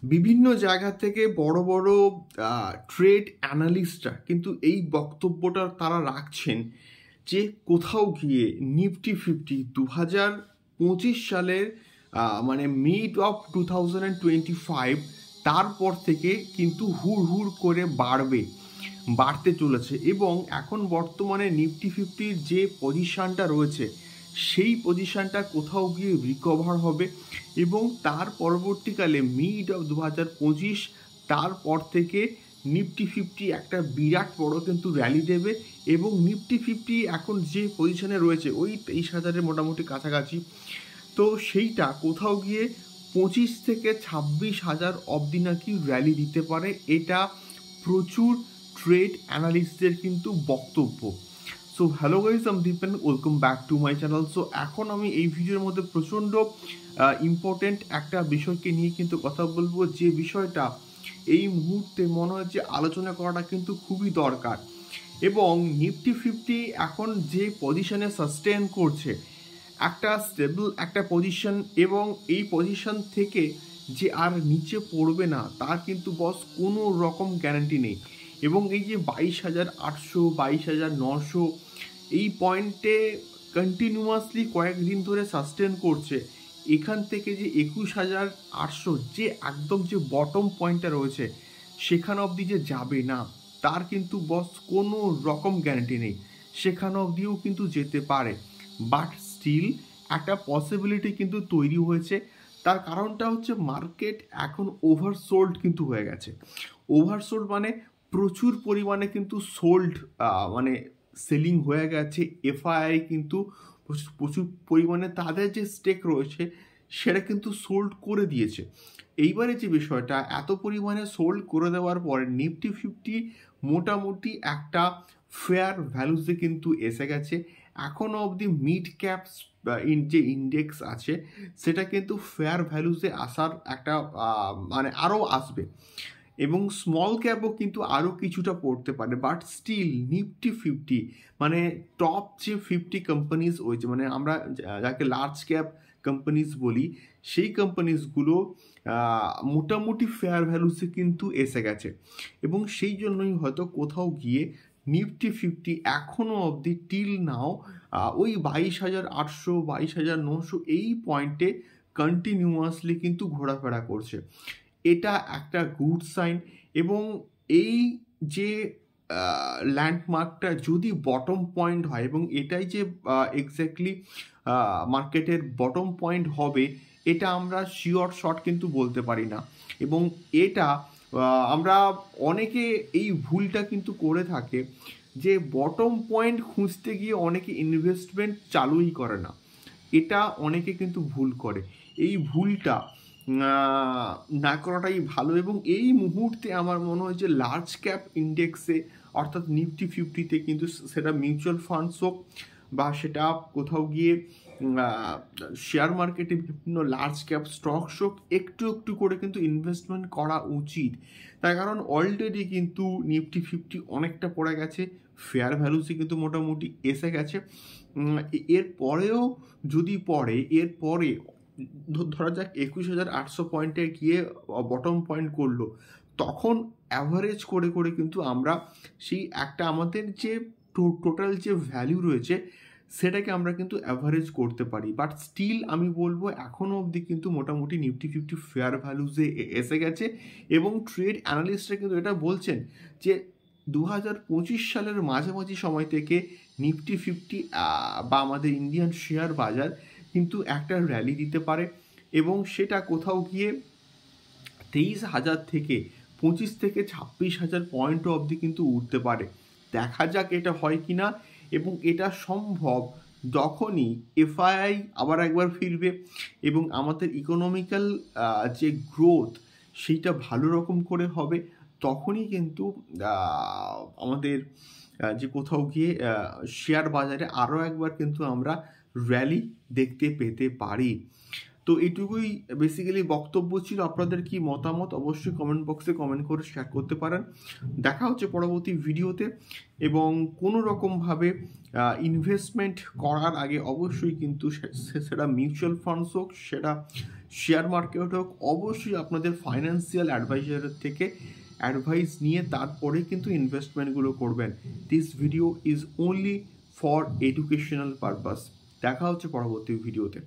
বিভিন্ন জায়গা থেকে বড় বড় ট্রেড অ্যানালিস্টরা কিন্তু এই বক্তব্যটা তারা রাখছেন যে কোথাও গিয়ে নিফটি ফিফটি 2025 সালের মানে মিড অফ 2025 তারপর থেকে কিন্তু হুড় হুড় করে বাড়তে চলেছে। এবং এখন বর্তমানে নিফটি ফিফটির যে পজিশানটা রয়েছে সেই পজিশানটা কোথাও গিয়ে রিকভার হবে এবং তার পরবর্তীকালে মিড অফ 2025 তারপর থেকে নিফটি ফিফটি একটা বিরাট বড় কিন্তু র্যালি দেবে এবং নিফটি ফিফটি এখন যে পজিশনে রয়েছে ওই 23,000-এর মোটামুটি কাছাকাছি। তো সেইটা কোথাও গিয়ে 25 থেকে 26,000 অবধি নাকি র্যালি দিতে পারে, এটা প্রচুর ট্রেড অ্যানালিস্টদের কিন্তু বক্তব্য। সো হ্যালো গাইস, আমি Dipen, welcome back to my channel. So এখন আমি এই ভিডিওর মধ্যে প্রচণ্ড ইম্পর্টেন্ট একটা বিষয়কে নিয়ে কিন্তু কথা বলবো, যে বিষয়টা এই মুহূর্তে মনে হচ্ছে আলোচনা করাটা কিন্তু খুবই দরকার। এবং নিফটি ফিফটি এখন যে পজিশনে সাস্টেন করছে একটা স্টেবল একটা পজিশন, এবং এই পজিশন থেকে যে আর নিচে পড়বে না তার কিন্তু বস কোনো রকম গ্যারান্টি নেই। এবং এই যে 22,800 22,900 এই পয়েন্টে কন্টিনিউয়াসলি কয়েকদিন ধরে সাস্টেন করছে, এখান থেকে যে 21,800 যে একদম যে বটম পয়েন্টটা রয়েছে সেখানে অবধি যে যাবে না তার কিন্তু বস কোনো রকম গ্যারান্টি নেই। সেখানে অবধিও কিন্তু যেতে পারে, বাট স্টিল একটা পসিবিলিটি কিন্তু তৈরি হয়েছে। তার কারণটা হচ্ছে মার্কেট এখন ওভারসোল্ড কিন্তু হয়ে গেছে। ওভারসোল্ড মানে প্রচুর পরিমাণে কিন্তু সোল্ড, মানে সেলিং হয়ে গেছে। এফআইআই কিন্তু প্রচুর পরিমাণে তাদের যে স্টেক রয়েছে সেটা কিন্তু সোল্ড করে দিয়েছে। এইবারে যে বিষয়টা, এত পরিমাণে সোল্ড করে দেওয়ার পরে নিফটি ফিফটি মোটামুটি একটা ফেয়ার ভ্যালুসে কিন্তু এসে গেছে। এখনও অবধি মিড ক্যাপস যে ইন্ডেক্স আছে সেটা কিন্তু ফেয়ার ভ্যালুসে আসার একটা মানে আরও আসবে, এবং স্মল ক্যাপও কিন্তু আরও কিছুটা পড়তে পারে। বাট স্টিল নিফটি ফিফটি মানে টপ যে 50 কোম্পানিজ রয়েছে, মানে আমরা যাকে লার্জ ক্যাপ কোম্পানিজ বলি, সেই কোম্পানিজগুলো মোটামুটি ফেয়ার ভ্যালুসে কিন্তু এসে গেছে। এবং সেই জন্যই হয়তো কোথাও গিয়ে নিফটি ফিফটি এখনও অবধি টিল নাও ওই 22,800 22,900 এই পয়েন্টে কন্টিনিউয়াসলি কিন্তু ঘোরাফেরা করছে। এটা একটা গুড সাইন। এবং এই যে ল্যান্ডমার্কটা যদি বটম পয়েন্ট হয়, এবং এটাই যে এক্স্যাক্টলি মার্কেটের বটম পয়েন্ট হবে এটা আমরা শিওর শট কিন্তু বলতে পারি না। এবং এটা আমরা অনেকে এই ভুলটা কিন্তু করে থাকে যে বটম পয়েন্ট খুঁজতে গিয়ে অনেকে ইনভেস্টমেন্ট চালুই করে না, এটা অনেকে কিন্তু ভুল করে। এই ভুলটা না করাটাই ভালো। এবং এই মুহূর্তে আমার মনে হয় যে লার্জ ক্যাপ ইন্ডেক্সে অর্থাৎ নিফটি ফিফটিতে কিন্তু সেটা মিউচুয়াল ফান্ডস হোক বা সেটা কোথাও গিয়ে শেয়ার মার্কেটে বিভিন্ন লার্জ ক্যাপ স্টকস হোক, একটু একটু করে কিন্তু ইনভেস্টমেন্ট করা উচিত। তার কারণ অলরেডি কিন্তু নিফটি ফিফটি অনেকটা পড়ে গেছে, ফেয়ার ভ্যালুসে কিন্তু মোটামুটি এসে গেছে। এর পরেও যদি পড়ে, এরপরে ধরা যাক 21,800 পয়েন্টে গিয়ে বটম পয়েন্ট করলো, তখন অ্যাভারেজ করে করে কিন্তু আমরা সেই একটা আমাদের যে টোটাল যে ভ্যালু রয়েছে সেটাকে আমরা কিন্তু অ্যাভারেজ করতে পারি। বাট স্টিল আমি বলবো এখনও অবধি কিন্তু মোটামুটি নিফটি ফিফটি ফেয়ার ভ্যালুসে এসে গেছে। এবং ট্রেড অ্যানালিস্টরা কিন্তু এটা বলছেন যে 2025 সালের মাঝামাঝি সময় থেকে নিফটি ফিফটি বা আমাদের ইন্ডিয়ান শেয়ার বাজার কিন্তু একটা র্যালি দিতে পারে, এবং সেটা কোথাও গিয়ে 23,000 থেকে 25 থেকে 26,000 পয়েন্ট অবধি কিন্তু উঠতে পারে। দেখা যাক এটা হয় কি না। এবং এটা সম্ভব যখনই এফআইআই আবার একবার ফিরবে এবং আমাদের ইকোনমিক্যাল যে গ্রোথ সেইটা ভালো রকম করে হবে, তখনই কিন্তু আমাদের যে কোথাও গিয়ে শেয়ার বাজারে আরও একবার কিন্তু আমরা র্যালি দেখতে পেতে পারি। তো এটুকুই বেসিক্যালি বক্তব্য ছিল। আপনাদের কি মতামত অবশ্যই কমেন্ট বক্সে কমেন্ট করে শেয়ার করতে পারেন। দেখা হচ্ছে পরবর্তী ভিডিওতে। এবং কোনো রকমভাবে ইনভেস্টমেন্ট করার আগে অবশ্যই কিন্তু সেটা মিউচুয়াল ফান্ডস হোক, সেটা শেয়ার মার্কেট হোক, অবশ্যই আপনাদের ফাইন্যান্সিয়াল অ্যাডভাইজারের থেকে অ্যাডভাইস নিয়ে তারপরে কিন্তু ইনভেস্টমেন্টগুলো করবেন। This video is only for educational purpose. দেখা হচ্ছে পরবর্তী ভিডিওতে।